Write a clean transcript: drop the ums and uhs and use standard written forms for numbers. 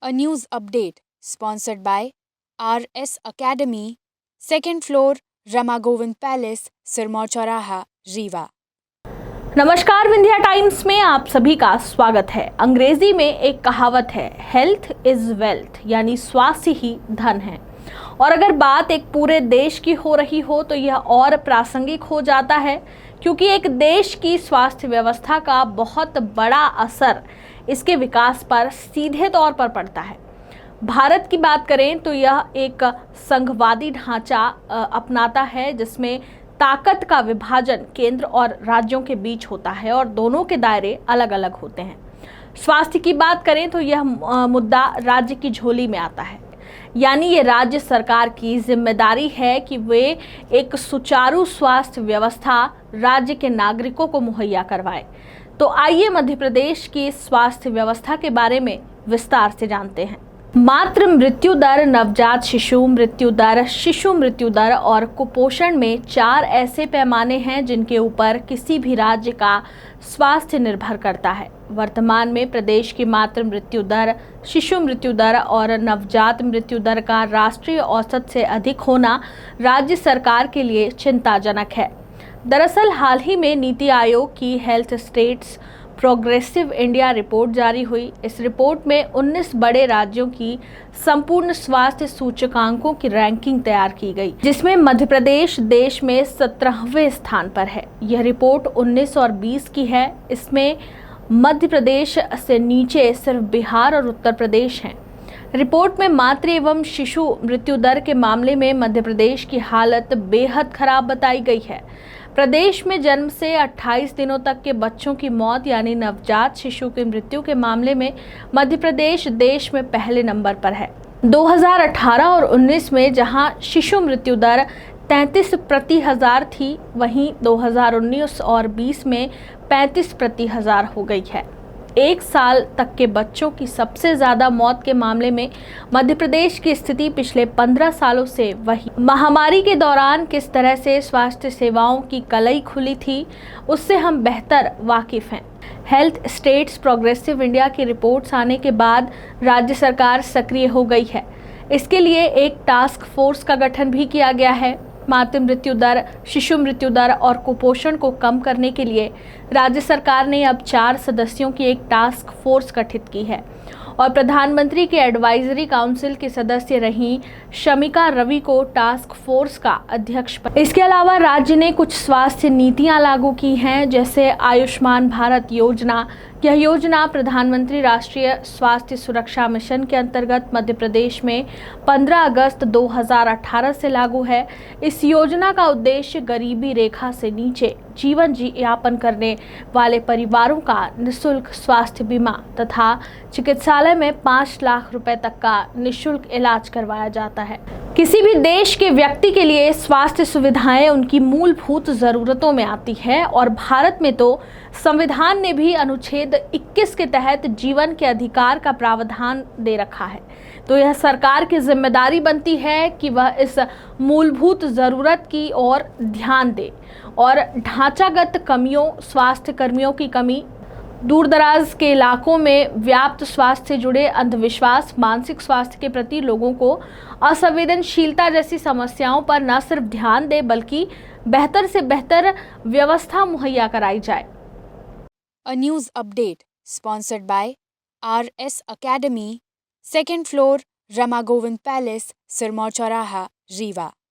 A news update sponsored by RS Academy, second floor, Rama Govind Palace, Sirmaur Chauraha, Rewa. नमस्कार, Vindhya times में आप सभी का स्वागत है। अंग्रेजी में एक कहावत है, हेल्थ इज वेल्थ, यानी स्वास्थ्य ही धन है। और अगर बात एक पूरे देश की हो रही हो तो यह और प्रासंगिक हो जाता है, क्योंकि एक देश की स्वास्थ्य व्यवस्था का बहुत बड़ा असर इसके विकास पर सीधे तौर पर पड़ता है। भारत की बात करें तो यह एक संघवादी ढांचा अपनाता है, जिसमें ताकत का विभाजन केंद्र और राज्यों के बीच होता है और दोनों के दायरे अलग अलग होते हैं। स्वास्थ्य की बात करें तो यह मुद्दा राज्य की झोली में आता है, यानी ये राज्य सरकार की जिम्मेदारी है कि वे एक सुचारू स्वास्थ्य व्यवस्था राज्य के नागरिकों को मुहैया करवाए। तो आइए मध्य प्रदेश की स्वास्थ्य व्यवस्था के बारे में विस्तार से जानते हैं। मातृ मृत्यु दर, नवजात शिशु मृत्यु दर, शिशु मृत्यु दर और कुपोषण में 4 ऐसे पैमाने हैं जिनके ऊपर किसी भी राज्य का स्वास्थ्य निर्भर करता है। वर्तमान में प्रदेश की मातृ मृत्यु दर, शिशु मृत्यु दर और नवजात मृत्यु दर का राष्ट्रीय औसत से अधिक होना राज्य सरकार के लिए चिंताजनक है। दरअसल हाल ही में नीति आयोग की health states progressive India report जारी हुई। इस रिपोर्ट में 19 बड़े राज्यों की संपूर्ण स्वास्थ्य सूचकांकों की रैंकिंग तैयार की गई, जिसमें मध्य प्रदेश देश में 17वें स्थान पर है। यह रिपोर्ट 19 और 20 की है। इसमें मध्य प्रदेश से नीचे सिर्फ बिहार और उत्तर प्रदेश हैं। रिपोर्ट में मातृ एवं शिशु मृत्यु दर के मामले में मध्य प्रदेश की हालत बेहद खराब बताई गई है। प्रदेश में जन्म से 28 दिनों तक के बच्चों की मौत यानी नवजात शिशु की मृत्यु के मामले में मध्य प्रदेश देश में पहले नंबर पर है। 2018 और 19 में जहां शिशु मृत्यु दर 33 प्रति हजार थी, वहीं 2019 और 20 में 35 प्रति हजार हो गई है। 1 साल तक के बच्चों की सबसे ज्यादा मौत के मामले में मध्य प्रदेश की स्थिति पिछले 15 सालों से वही। महामारी के दौरान किस तरह से स्वास्थ्य सेवाओं की कलई खुली थी, उससे हम बेहतर वाकिफ हैं। हेल्थ स्टेट्स प्रोग्रेसिव इंडिया की रिपोर्ट्स आने के बाद राज्य सरकार सक्रिय हो गई है। इसके लिए एक टास्क फोर्स का गठन भी किया गया है। मातृ मृत्यु दर, शिशु मृत्यु दर और कुपोषण को कम करने के लिए राज्य सरकार ने अब 4 सदस्यों की एक टास्क फोर्स गठित की है और प्रधानमंत्री के एडवाइजरी काउंसिल की सदस्य रही शमिका रवि को टास्क फोर्स का अध्यक्ष। इसके अलावा राज्य ने कुछ स्वास्थ्य नीतियां लागू की हैं, जैसे आयुष्मान भारत योजना। यह योजना प्रधानमंत्री राष्ट्रीय स्वास्थ्य सुरक्षा मिशन के अंतर्गत मध्य प्रदेश में 15 अगस्त 2018 से लागू है। इस योजना का उद्देश्य गरीबी रेखा से नीचे जीवन यापन करने वाले परिवारों का निःशुल्क स्वास्थ्य बीमा तथा चिकित्सालय में 5 लाख रुपए तक का निःशुल्क इलाज करवाया जाता है। किसी भी देश के व्यक्ति के लिए स्वास्थ्य सुविधाएं उनकी मूलभूत जरूरतों में आती है और भारत में तो संविधान ने भी अनुच्छेद 21 के तहत जीवन के अधिकार का प्रावधान दे रखा है। तो यह सरकार की जिम्मेदारी बनती है कि वह इस मूलभूत जरूरत की ओर ध्यान दे और ढांचागत कमियों, स्वास्थ्य कर्मियों की कमी, दूरदराज के इलाकों में व्याप्त स्वास्थ्य से जुड़े अंधविश्वास, मानसिक स्वास्थ्य के प्रति लोगों को असंवेदनशीलता जैसी समस्याओं पर न सिर्फ ध्यान दे बल्कि बेहतर से बेहतर व्यवस्था मुहैया कराई जाए। A news update sponsored by RS Academy, second floor, Rama Govind Palace, Sirmaur Chauraha, Rewa.